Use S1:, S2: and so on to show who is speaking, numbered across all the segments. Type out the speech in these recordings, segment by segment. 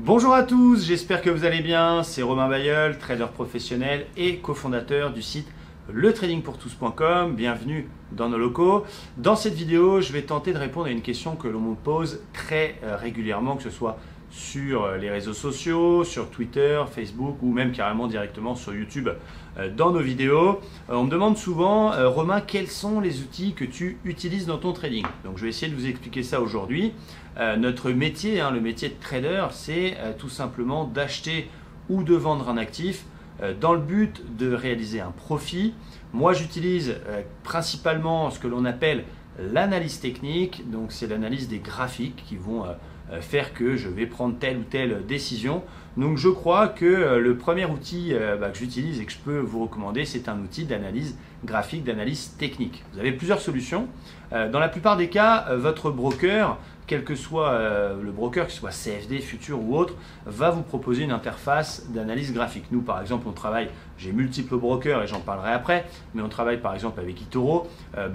S1: Bonjour à tous, j'espère que vous allez bien. C'est Romain Bayeul, trader professionnel et cofondateur du site letradingpourtous.com. Bienvenue dans nos locaux. Dans cette vidéo, je vais tenter de répondre à une question que l'on me pose très régulièrement, que ce soit sur les réseaux sociaux, sur Twitter, Facebook ou même carrément directement sur YouTube dans nos vidéos. On me demande souvent, Romain, quels sont les outils que tu utilises dans ton trading? Donc je vais essayer de vous expliquer ça aujourd'hui. Notre métier, le métier de trader, c'est tout simplement d'acheter ou de vendre un actif dans le but de réaliser un profit. Moi, j'utilise principalement ce que l'on appelle l'analyse technique. Donc c'est l'analyse des graphiques qui vont faire que je vais prendre telle ou telle décision. Donc je crois que le premier outil que j'utilise et que je peux vous recommander, c'est un outil d'analyse graphique, d'analyse technique. Vous avez plusieurs solutions. Dans la plupart des cas, votre broker, quel que soit le broker, que ce soit CFD, Futur ou autre, va vous proposer une interface d'analyse graphique. Nous, par exemple, on travaille, j'ai multiples brokers et j'en parlerai après, mais on travaille par exemple avec eToro.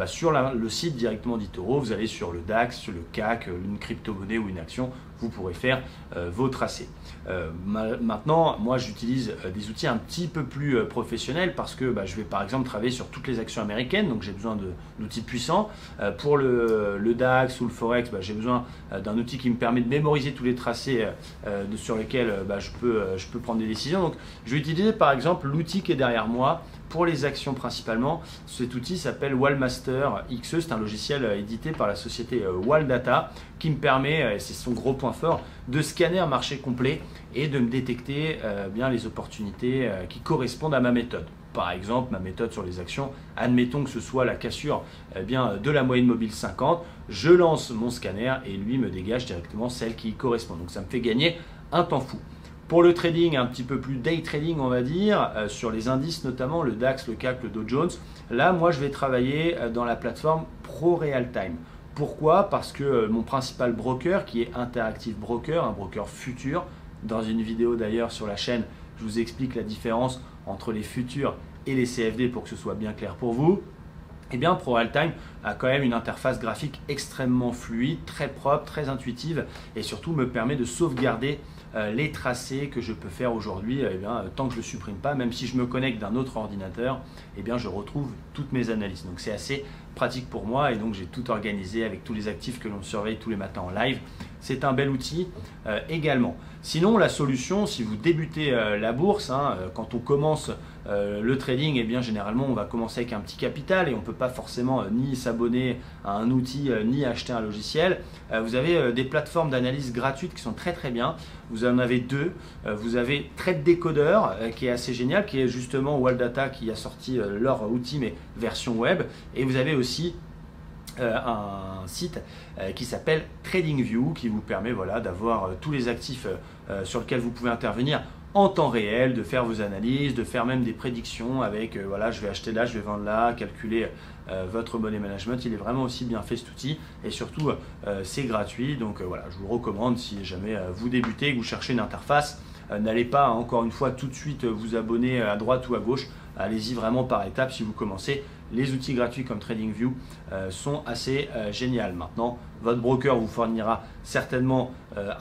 S1: Sur le site directement d'eToro, vous allez sur le DAX, sur le CAC, une crypto-monnaie ou une action, vous pourrez faire vos tracés. Maintenant, moi, j'utilise des outils un petit peu plus professionnels parce que je vais par exemple travailler sur toutes les actions américaines, donc j'ai besoin d'outils puissants. Pour le DAX ou le Forex, j'ai besoin d'un outil qui me permet de mémoriser tous les tracés sur lesquels je peux prendre des décisions. Donc, je vais utiliser par exemple l'outil qui est derrière moi pour les actions principalement. Cet outil s'appelle Wallmaster XE, c'est un logiciel édité par la société Walldata qui me permet, c'est son gros point fort, de scanner un marché complet et de me détecter bien les opportunités qui correspondent à ma méthode. Par exemple, ma méthode sur les actions, admettons que ce soit la cassure de la moyenne mobile 50, je lance mon scanner et lui me dégage directement celle qui y correspond. Donc ça me fait gagner un temps fou. Pour le trading, un petit peu plus day trading, on va dire, sur les indices notamment, le DAX, le CAC, le Dow Jones, là, moi, je vais travailler dans la plateforme ProRealTime. Pourquoi? Parce que mon principal broker, qui est Interactive Broker, un broker futur, dans une vidéo d'ailleurs sur la chaîne, je vous explique la différence entre les futurs et les CFD pour que ce soit bien clair pour vous. Eh bien, ProRealTime a quand même une interface graphique extrêmement fluide, très propre, très intuitive et surtout me permet de sauvegarder les tracés que je peux faire aujourd'hui tant que je ne le supprime pas, même si je me connecte d'un autre ordinateur, je retrouve toutes mes analyses. Donc c'est assez pratique pour moi et donc j'ai tout organisé avec tous les actifs que l'on surveille tous les matins en live. C'est un bel outil également. Sinon, la solution, si vous débutez la bourse, quand on commence le trading, généralement on va commencer avec un petit capital et on ne peut pas forcément ni s'abonner à un outil ni acheter un logiciel. Vous avez des plateformes d'analyse gratuites qui sont très très bien. Vous en avez deux. Vous avez Trade Decoder qui est assez génial, qui est justement Walldata qui a sorti leur outil mais version web. Et vous avez aussi un site qui s'appelle TradingView qui vous permet d'avoir tous les actifs sur lesquels vous pouvez intervenir en temps réel, de faire vos analyses, de faire même des prédictions avec je vais acheter là, je vais vendre là, calculer votre money management. Il est vraiment aussi bien fait cet outil et surtout c'est gratuit. Donc je vous le recommande si jamais vous débutez et que vous cherchez une interface. N'allez pas encore une fois tout de suite vous abonner à droite ou à gauche. Allez-y vraiment par étapes si vous commencez. Les outils gratuits comme TradingView sont assez géniaux. Maintenant, votre broker vous fournira certainement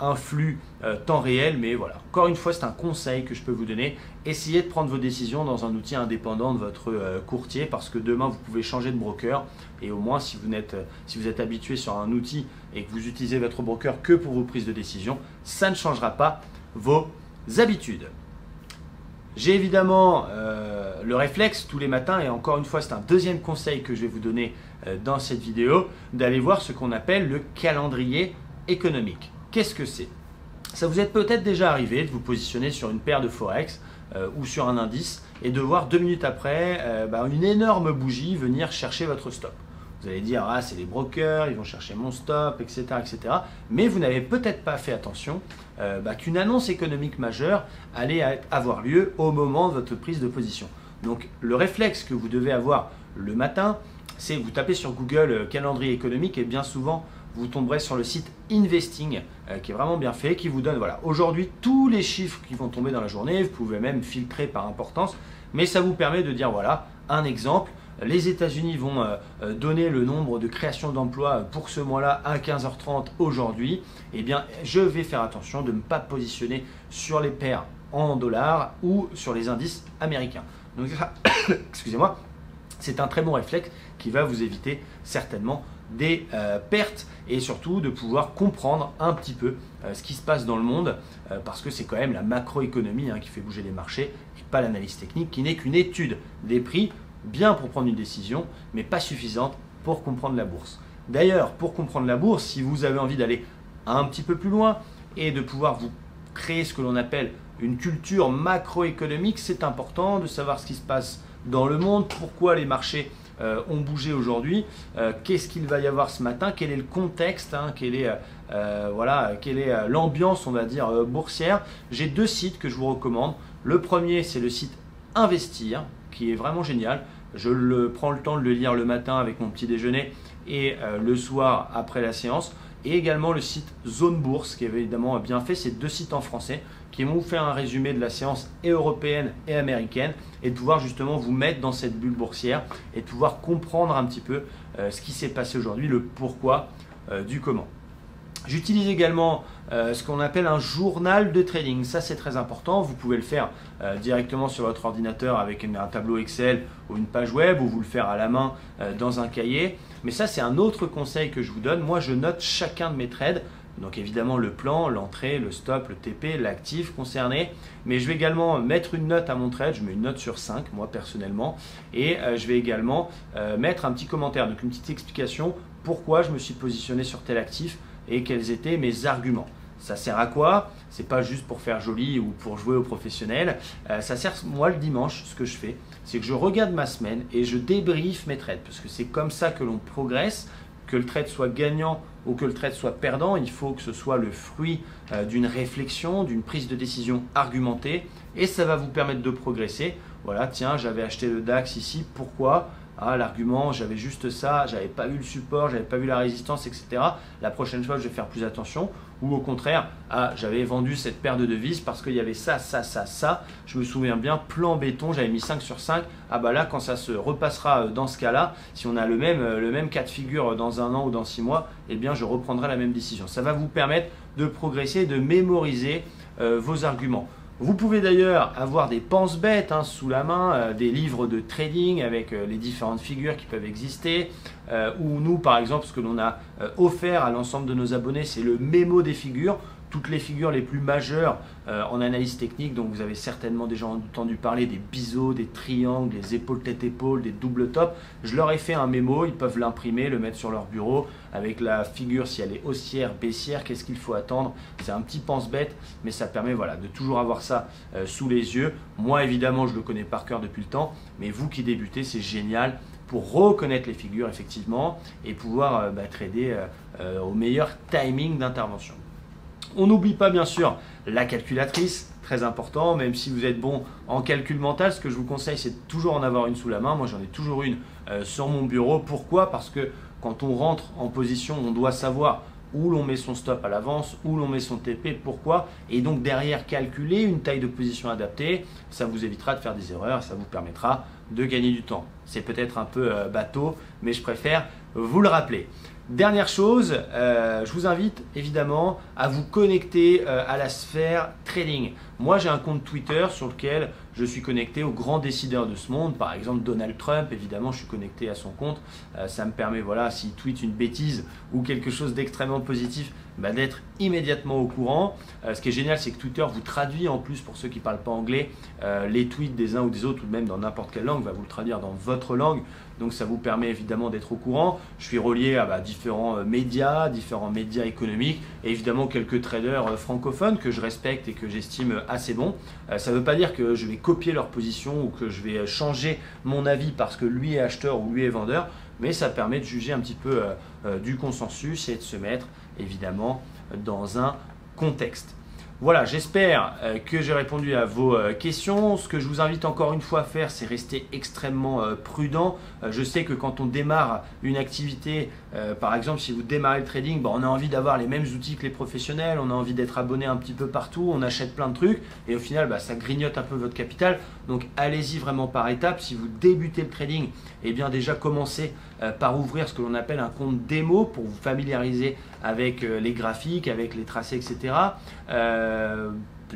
S1: un flux temps réel, mais voilà. Encore une fois, c'est un conseil que je peux vous donner. Essayez de prendre vos décisions dans un outil indépendant de votre courtier parce que demain, vous pouvez changer de broker et au moins, si vous êtes habitué sur un outil et que vous utilisez votre broker que pour vos prises de décision, ça ne changera pas vos habitudes. J'ai évidemment le réflexe tous les matins et encore une fois c'est un deuxième conseil que je vais vous donner dans cette vidéo, d'aller voir ce qu'on appelle le calendrier économique. Qu'est-ce que c'est? Ça vous est peut-être déjà arrivé de vous positionner sur une paire de Forex ou sur un indice et de voir 2 minutes après une énorme bougie venir chercher votre stop. Vous allez dire, ah c'est les brokers, ils vont chercher mon stop, etc. etc. Mais vous n'avez peut-être pas fait attention qu'une annonce économique majeure allait avoir lieu au moment de votre prise de position. Donc le réflexe que vous devez avoir le matin, c'est vous tapez sur Google calendrier économique et bien souvent vous tomberez sur le site Investing qui est vraiment bien fait, qui vous donne aujourd'hui tous les chiffres qui vont tomber dans la journée. Vous pouvez même filtrer par importance, mais ça vous permet de dire un exemple. les États-Unis vont donner le nombre de créations d'emplois pour ce mois-là à 15h30 aujourd'hui, eh bien, je vais faire attention de ne pas positionner sur les paires en dollars ou sur les indices américains. Donc, excusez-moi, c'est un très bon réflexe qui va vous éviter certainement des pertes et surtout de pouvoir comprendre un petit peu ce qui se passe dans le monde parce que c'est quand même la macroéconomie qui fait bouger les marchés et pas l'analyse technique qui n'est qu'une étude des prix, bien pour prendre une décision, mais pas suffisante pour comprendre la bourse. D'ailleurs, pour comprendre la bourse, si vous avez envie d'aller un petit peu plus loin et de pouvoir vous créer ce que l'on appelle une culture macroéconomique, c'est important de savoir ce qui se passe dans le monde, pourquoi les marchés ont bougé aujourd'hui, qu'est-ce qu'il va y avoir ce matin, quel est le contexte, quelle est l'ambiance, on va dire, boursière. J'ai 2 sites que je vous recommande. Le premier, c'est le site Investir, qui est vraiment génial. Je prends le temps de le lire le matin avec mon petit déjeuner et le soir après la séance. Et également le site Zone Bourse, qui est évidemment bien fait. C'est 2 sites en français qui vont vous faire un résumé de la séance européenne et américaine et de pouvoir justement vous mettre dans cette bulle boursière et de pouvoir comprendre un petit peu ce qui s'est passé aujourd'hui, le pourquoi du comment. J'utilise également ce qu'on appelle un journal de trading. Ça, c'est très important. Vous pouvez le faire directement sur votre ordinateur avec un tableau Excel ou une page web ou vous le faire à la main dans un cahier. Mais ça, c'est un autre conseil que je vous donne. Moi, je note chacun de mes trades. Donc évidemment le plan, l'entrée, le stop, le TP, l'actif concerné. Mais je vais également mettre une note à mon trade. Je mets une note sur 5, moi personnellement. Et je vais également mettre un petit commentaire, donc une petite explication pourquoi je me suis positionné sur tel actif et quels étaient mes arguments. Ça sert à quoi? C'est pas juste pour faire joli ou pour jouer aux professionnels. Ça sert, moi, le dimanche, ce que je fais, c'est que je regarde ma semaine et je débriefe mes trades. Parce que c'est comme ça que l'on progresse. Que le trade soit gagnant ou que le trade soit perdant, il faut que ce soit le fruit d'une réflexion, d'une prise de décision argumentée. Et ça va vous permettre de progresser. Voilà, tiens, j'avais acheté le DAX ici, pourquoi? L'argument, j'avais juste ça, j'avais pas vu le support, j'avais pas vu la résistance, etc. La prochaine fois, je vais faire plus attention. Ou au contraire, j'avais vendu cette paire de devises parce qu'il y avait ça, ça, ça, ça. Je me souviens bien, plan béton, j'avais mis 5 sur 5. Là, quand ça se repassera dans ce cas-là, si on a le même cas de figure dans 1 an ou dans 6 mois, eh bien, je reprendrai la même décision. Ça va vous permettre de progresser, de mémoriser vos arguments. Vous pouvez d'ailleurs avoir des pense-bêtes sous la main, des livres de trading avec les différentes figures qui peuvent exister. Ou nous, par exemple, ce que l'on a offert à l'ensemble de nos abonnés, c'est le mémo des figures. Toutes les figures les plus majeures en analyse technique, donc vous avez certainement déjà entendu parler des biseaux, des triangles, des épaules tête-épaule, des doubles tops. Je leur ai fait un mémo, ils peuvent l'imprimer, le mettre sur leur bureau avec la figure si elle est haussière, baissière, qu'est-ce qu'il faut attendre. C'est un petit pense-bête, mais ça permet de toujours avoir ça sous les yeux. Moi évidemment je le connais par cœur depuis le temps, mais vous qui débutez, c'est génial pour reconnaître les figures effectivement et pouvoir trader au meilleur timing d'intervention. On n'oublie pas bien sûr la calculatrice, très important, même si vous êtes bon en calcul mental, ce que je vous conseille c'est de toujours en avoir une sous la main. Moi j'en ai toujours une sur mon bureau. Pourquoi? Parce que quand on rentre en position, on doit savoir où l'on met son stop à l'avance, où l'on met son TP, pourquoi, et donc derrière calculer une taille de position adaptée, ça vous évitera de faire des erreurs, ça vous permettra de gagner du temps. C'est peut-être un peu bateau, mais je préfère vous le rappeler. Dernière chose, je vous invite évidemment à vous connecter à la sphère trading. Moi, j'ai un compte Twitter sur lequel je suis connecté aux grands décideurs de ce monde. Par exemple, Donald Trump, évidemment, je suis connecté à son compte. Ça me permet, s'il tweet une bêtise ou quelque chose d'extrêmement positif, d'être immédiatement au courant. Ce qui est génial, c'est que Twitter vous traduit en plus, pour ceux qui ne parlent pas anglais, les tweets des uns ou des autres, ou même dans n'importe quelle langue, va vous le traduire dans votre langue. Donc ça vous permet évidemment d'être au courant. Je suis relié à différents médias économiques, et évidemment quelques traders francophones que je respecte et que j'estime assez bons. Ça ne veut pas dire que je vais copier leur position ou que je vais changer mon avis parce que lui est acheteur ou lui est vendeur, mais ça permet de juger un petit peu du consensus et de se mettre évidemment dans un contexte. Voilà, j'espère que j'ai répondu à vos questions. Ce que je vous invite encore une fois à faire, c'est rester extrêmement prudent. Je sais que quand on démarre une activité, par exemple si vous démarrez le trading, on a envie d'avoir les mêmes outils que les professionnels, on a envie d'être abonné un petit peu partout, on achète plein de trucs et au final ça grignote un peu votre capital. Donc allez-y vraiment par étapes. Si vous débutez le trading, eh bien déjà commencez par ouvrir ce que l'on appelle un compte démo pour vous familiariser avec les graphiques, avec les tracés, etc.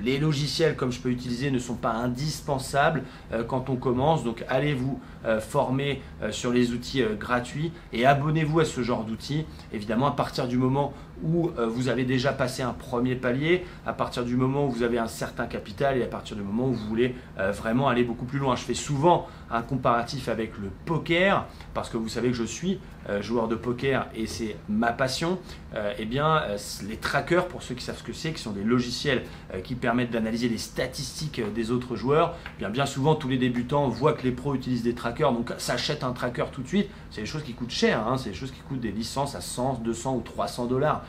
S1: Les logiciels comme je peux utiliser ne sont pas indispensables quand on commence, donc allez vous former sur les outils gratuits et abonnez-vous à ce genre d'outils. Évidemment, à partir du moment où vous avez déjà passé un premier palier, à partir du moment où vous avez un certain capital et à partir du moment où vous voulez vraiment aller beaucoup plus loin. Je fais souvent un comparatif avec le poker parce que vous savez que je suis joueur de poker et c'est ma passion. Les trackers, pour ceux qui savent ce que c'est, qui sont des logiciels qui permettent d'analyser les statistiques des autres joueurs, bien souvent tous les débutants voient que les pros utilisent des trackers, donc s'achètent un tracker tout de suite. C'est des choses qui coûtent cher, c'est des choses qui coûtent des licences à 100, 200 ou 300 $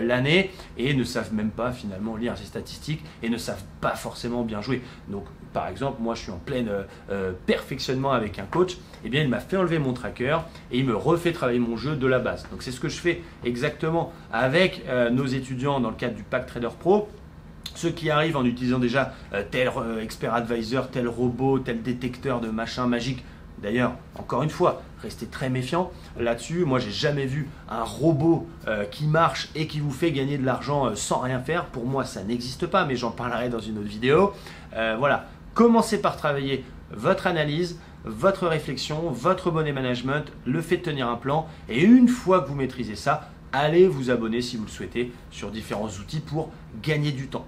S1: l'année et ne savent même pas finalement lire ces statistiques et ne savent pas forcément bien jouer. Donc par exemple, moi je suis en plein perfectionnement avec un coach, il m'a fait enlever mon tracker et il me refait travailler mon jeu de la base. Donc c'est ce que je fais exactement avec nos étudiants dans le cadre du Pack Trader Pro. Ceux qui arrivent en utilisant déjà tel expert advisor, tel robot, tel détecteur de machin magique. D'ailleurs, encore une fois, restez très méfiants là-dessus. Moi, j'ai jamais vu un robot qui marche et qui vous fait gagner de l'argent sans rien faire. Pour moi, ça n'existe pas, mais j'en parlerai dans une autre vidéo. Voilà, commencez par travailler votre analyse, votre réflexion, votre money management, le fait de tenir un plan. Et une fois que vous maîtrisez ça, allez vous abonner si vous le souhaitez sur différents outils pour gagner du temps.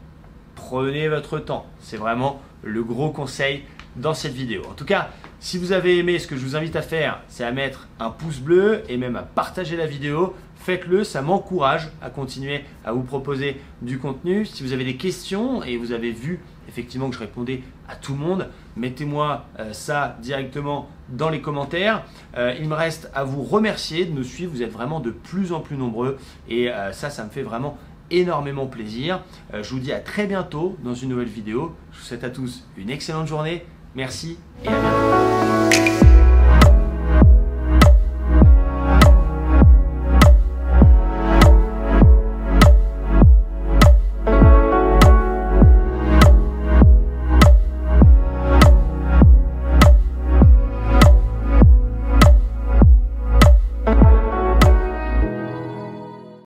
S1: Prenez votre temps, c'est vraiment le gros conseil dans cette vidéo. En tout cas, si vous avez aimé, ce que je vous invite à faire, c'est à mettre un pouce bleu et même à partager la vidéo. Faites-le, ça m'encourage à continuer à vous proposer du contenu. Si vous avez des questions et vous avez vu effectivement que je répondais à tout le monde, mettez-moi ça directement dans les commentaires. Il me reste à vous remercier de me suivre. Vous êtes vraiment de plus en plus nombreux et ça me fait vraiment énormément plaisir. Je vous dis à très bientôt dans une nouvelle vidéo. Je vous souhaite à tous une excellente journée. Merci et à bientôt.